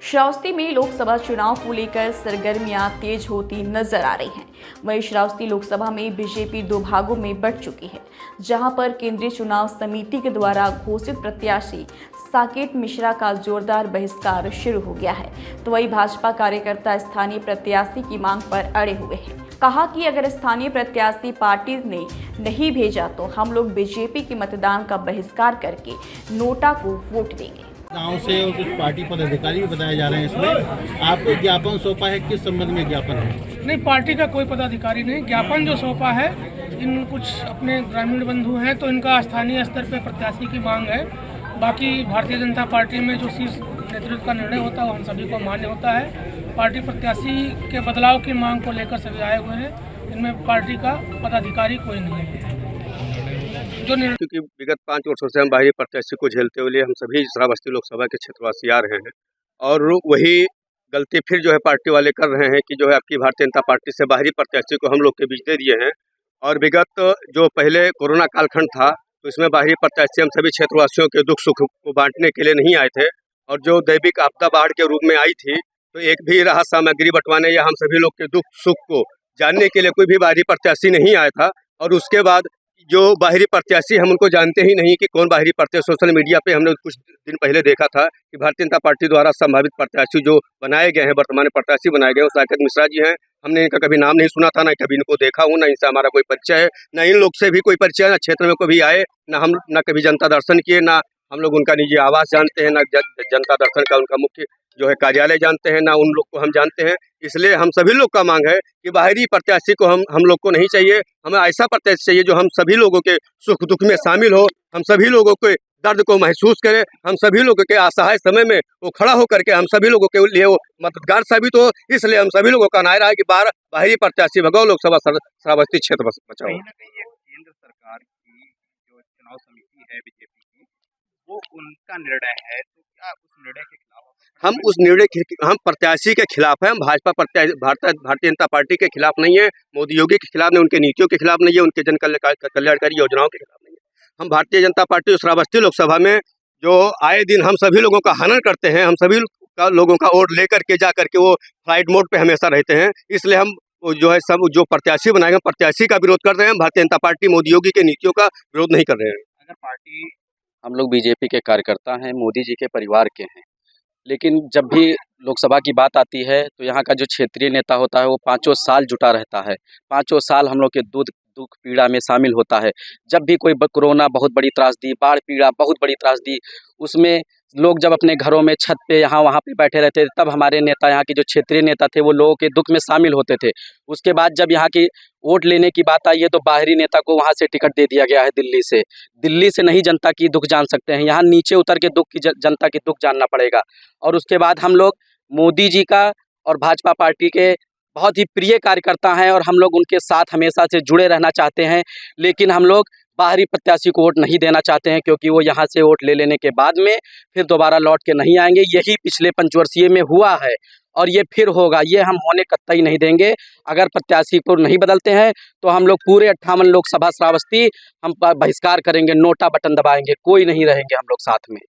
श्रावस्ती में लोकसभा चुनाव को लेकर सरगर्मियां तेज होती नजर आ रही हैं। वहीं श्रावस्ती लोकसभा में बीजेपी दो भागों में बढ़ चुकी है, जहां पर केंद्रीय चुनाव समिति के द्वारा घोषित प्रत्याशी साकेत मिश्रा का जोरदार बहिष्कार शुरू हो गया है, तो वहीं भाजपा कार्यकर्ता स्थानीय प्रत्याशी की मांग पर अड़े हुए हैं। कहा कि अगर स्थानीय प्रत्याशी पार्टी ने नहीं भेजा तो हम लोग बीजेपी के मतदान का बहिष्कार करके नोटा को वोट देंगे। गांव से और कुछ पार्टी पदाधिकारी भी बताए जा रहे हैं। इसमें आपको ज्ञापन सौंपा है, किस संबंध में ज्ञापन है? नहीं, पार्टी का कोई पदाधिकारी नहीं। ज्ञापन जो सौंपा है, इन कुछ अपने ग्रामीण बंधु हैं तो इनका स्थानीय स्तर पर प्रत्याशी की मांग है। बाकी भारतीय जनता पार्टी में जो शीर्ष नेतृत्व का निर्णय होता है वो हम सभी को मान्य होता है। पार्टी प्रत्याशी के बदलाव की मांग को लेकर सभी आए हुए हैं। इनमें पार्टी का पदाधिकारी कोई नहीं है। क्योंकि विगत 5 वर्षों से हम बाहरी प्रत्याशी को झेलते हुए हम सभी श्रावस्ती लोकसभा के क्षेत्रवासी आ रहे हैं और वही गलती फिर जो है पार्टी वाले कर रहे हैं कि जो है आपकी भारतीय जनता पार्टी से बाहरी प्रत्याशी को हम लोग के बीच दे दिए हैं। और विगत जो पहले कोरोना कालखंड था तो इसमें बाहरी प्रत्याशी हम सभी क्षेत्रवासियों के दुख सुख को बांटने के लिए नहीं आए थे, और जो दैविक आपदा बाढ़ के रूप में आई थी तो एक भी राहत सामग्री बंटवाने या हम सभी लोग के दुख सुख को जानने के लिए कोई भी बाहरी प्रत्याशी नहीं आया था। और उसके बाद जो बाहरी प्रत्याशी हम उनको जानते ही नहीं कि कौन बाहरी प्रत्याशी। सोशल मीडिया पे हमने कुछ दिन पहले देखा था कि भारतीय जनता पार्टी द्वारा संभावित प्रत्याशी जो बनाए गए हैं, वर्तमान प्रत्याशी बनाए गए हैं, वो साकेत मिश्रा जी हैं। हमने इनका कभी नाम नहीं सुना था, ना कभी इनको देखा हूँ, ना इनसे हमारा कोई परिचय है, ना इन लोग से भी कोई परिचय है, ना क्षेत्र में कभी आए, ना कभी जनता दर्शन किए, ना हम लोग उनका निजी आवास जानते हैं, ना जनता दर्शन का उनका मुख्य जो है कार्यालय जानते हैं, ना उन लोग को हम जानते हैं। इसलिए हम सभी लोग का मांग है कि बाहरी प्रत्याशी को हम लोग को नहीं चाहिए। हमें ऐसा प्रत्याशी चाहिए जो हम सभी लोगों के सुख दुख में शामिल हो, हम सभी लोगों के दर्द को महसूस करे, हम सभी लोगों के असहाय समय में वो खड़ा होकर के हम सभी लोगों के लिए वो मददगार साबित हो। इसलिए हम सभी लोगों का नारा है कि बाहरी प्रत्याशी भगाओ, लोकसभा श्रावस्ती क्षेत्र बचाओ। कहीं ना कहीं ये केंद्र सरकार की जो चुनाव समिति है बीजेपी की, वो उनका निर्णय है, तो क्या उस निर्णय के खिलाफ हम प्रत्याशी के खिलाफ है। हम भारतीय जनता पार्टी के खिलाफ नहीं है, मोदी योगी के खिलाफ नहीं, उनके नीतियों के खिलाफ नहीं है, उनके जन कल्याणकारी योजनाओं के खिलाफ नहीं है। हम भारतीय जनता पार्टी श्रावस्ती लोकसभा में जो आए दिन हम सभी लोगों का हनन करते हैं, हम सभी लोगों का वोट लेकर के जा करके वो फ्लाइट मोड पे हमेशा रहते हैं। इसलिए हम जो है सब जो प्रत्याशी बनाएंगे प्रत्याशी का विरोध कर रहे हैं, भारतीय जनता पार्टी मोदी योगी के नीतियों का विरोध नहीं कर रहे हैं। अगर पार्टी हम लोग बीजेपी के कार्यकर्ता हैं, मोदी जी के परिवार के हैं, लेकिन जब भी लोकसभा की बात आती है तो यहाँ का जो क्षेत्रीय नेता होता है वो 5 साल जुटा रहता है, 5 साल हम लोग के दुख पीड़ा में शामिल होता है। जब भी कोई कोरोना बहुत बड़ी त्रासदी, बाढ़ पीड़ा बहुत बड़ी त्रासदी, उसमें लोग जब अपने घरों में छत पे यहाँ वहाँ पे बैठे रहते थे, तब हमारे नेता, यहाँ के जो क्षेत्रीय नेता थे, वो लोगों के दुख में शामिल होते थे। उसके बाद जब यहाँ की वोट लेने की बात आई है तो बाहरी नेता को वहाँ से टिकट दे दिया गया है दिल्ली से नहीं जनता की दुख जान सकते हैं, यहाँ नीचे उतर के जनता की दुख जानना पड़ेगा। और उसके बाद हम लोग मोदी जी का और भाजपा पार्टी के बहुत ही प्रिय कार्यकर्ता हैं और हम लोग उनके साथ हमेशा से जुड़े रहना चाहते हैं, लेकिन हम लोग बाहरी प्रत्याशी को वोट नहीं देना चाहते हैं, क्योंकि वो यहाँ से वोट ले लेने के बाद में फिर दोबारा लौट के नहीं आएंगे। यही पिछले पंचवर्षीय में हुआ है और ये फिर होगा, ये हम होने कतई नहीं देंगे। अगर प्रत्याशी को नहीं बदलते हैं तो हम लोग पूरे 58 लोकसभा श्रावस्ती हम बहिष्कार करेंगे, नोटा बटन दबाएंगे, कोई नहीं रहेंगे हम लोग साथ में।